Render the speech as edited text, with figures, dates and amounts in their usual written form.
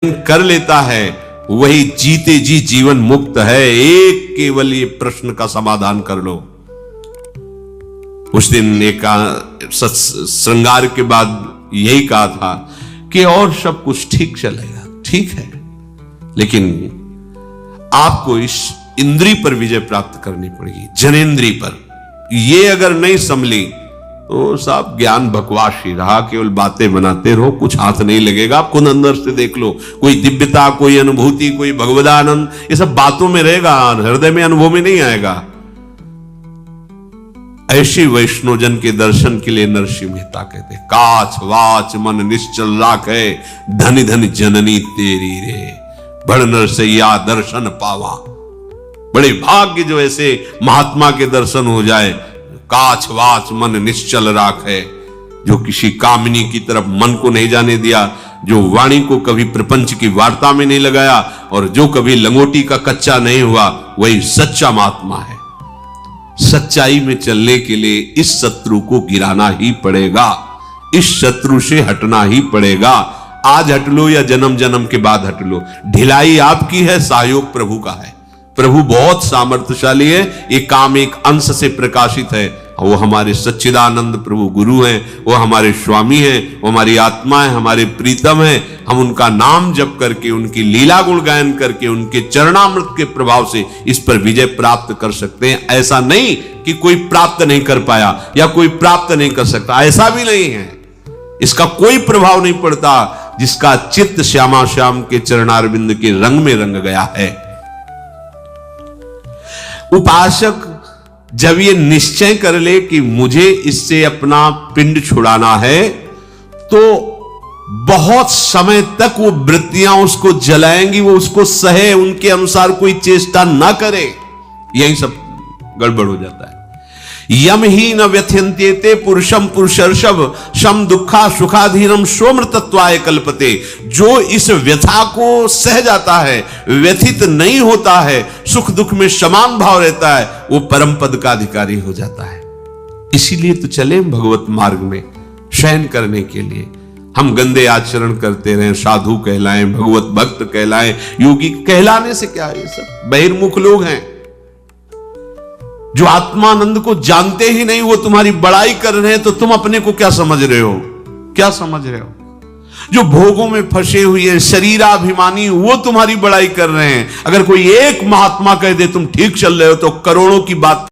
कर लेता है वही जीते जी जीवन मुक्त है। एक केवल ये प्रश्न का समाधान कर लो। उस दिन एक श्रृंगार के बाद यही कहा था कि और सब कुछ ठीक चलेगा, ठीक है, लेकिन आपको इस इंद्री पर विजय प्राप्त करनी पड़ेगी, जनेंद्री पर। ये अगर नहीं संभली तो साहब ज्ञान बकवास ही रहा, केवल बातें बनाते रहो, कुछ हाथ नहीं लगेगा। आप खुद अंदर से देख लो, कोई दिव्यता, कोई अनुभूति, कोई भगवदानंद, ये सब बातों में रहेगा, हृदय में अनुभव में नहीं आएगा। ऐसी वैष्णोजन के दर्शन के लिए नरसिंह मेहता कहते, काछ वाच मन निश्चल राखे, धनि धनि जननी तेरी रे, बड़ नरसैया दर्शन पावा। बड़े भाग्य जो ऐसे महात्मा के दर्शन हो जाए। काछ वाच मन निश्चल राखे, जो किसी कामिनी की तरफ मन को नहीं जाने दिया, जो वाणी को कभी प्रपंच की वार्ता में नहीं लगाया, और जो कभी लंगोटी का कच्चा नहीं हुआ, वही सच्चा महात्मा है। सच्चाई में चलने के लिए इस शत्रु को गिराना ही पड़ेगा, इस शत्रु से हटना ही पड़ेगा। आज हट लो या जन्म जन्म के बाद हट लो, ढिलाई आपकी है, सहयोग प्रभु का है। प्रभु बहुत सामर्थ्यशाली है। ये काम एक अंश से प्रकाशित है। वो हमारे सच्चिदानंद प्रभु गुरु हैं, वो हमारे स्वामी हैं, वो हमारी आत्मा है, हमारे प्रीतम हैं। हम उनका नाम जप करके, उनकी लीला गुण गायन करके, उनके चरणामृत के प्रभाव से इस पर विजय प्राप्त कर सकते हैं। ऐसा नहीं कि कोई प्राप्त नहीं कर पाया या कोई प्राप्त नहीं कर सकता, ऐसा भी नहीं है। इसका कोई प्रभाव नहीं पड़ता जिसका चित्त श्यामा श्याम के चरणारविंद के रंग में रंग गया है। उपासक जब ये निश्चय कर ले कि मुझे इससे अपना पिंड छुड़ाना है, तो बहुत समय तक वो वृत्तियां उसको जलाएंगी, वो उसको सहे, उनके अनुसार कोई चेष्टा ना करे। यही सब गड़बड़ हो जाता है। यम ही न व्यथ्यन्त्येते पुरुषम पुरुषर्षभ शम दुखा सुखाधीनम सोमृतत्वाय कल्पते। जो इस व्यथा को सह जाता है, व्यथित नहीं होता है, सुख दुख में समान भाव रहता है, वो परम पद का अधिकारी हो जाता है। इसीलिए तो चले भगवत मार्ग में शयन करने के लिए। हम गंदे आचरण करते रहें, साधु कहलाएं, भगवत भक्त कहलाएं, योगी कहलाने से क्या है? ये सब बहिर्मुख लोग हैं जो आत्मानंद को जानते ही नहीं, वो तुम्हारी बड़ाई कर रहे हैं, तो तुम अपने को क्या समझ रहे हो? क्या समझ रहे हो? जो भोगों में फंसे हुए शरीराभिमानी, वो तुम्हारी बड़ाई कर रहे हैं। अगर कोई एक महात्मा कह दे तुम ठीक चल रहे हो, तो करोड़ों की बात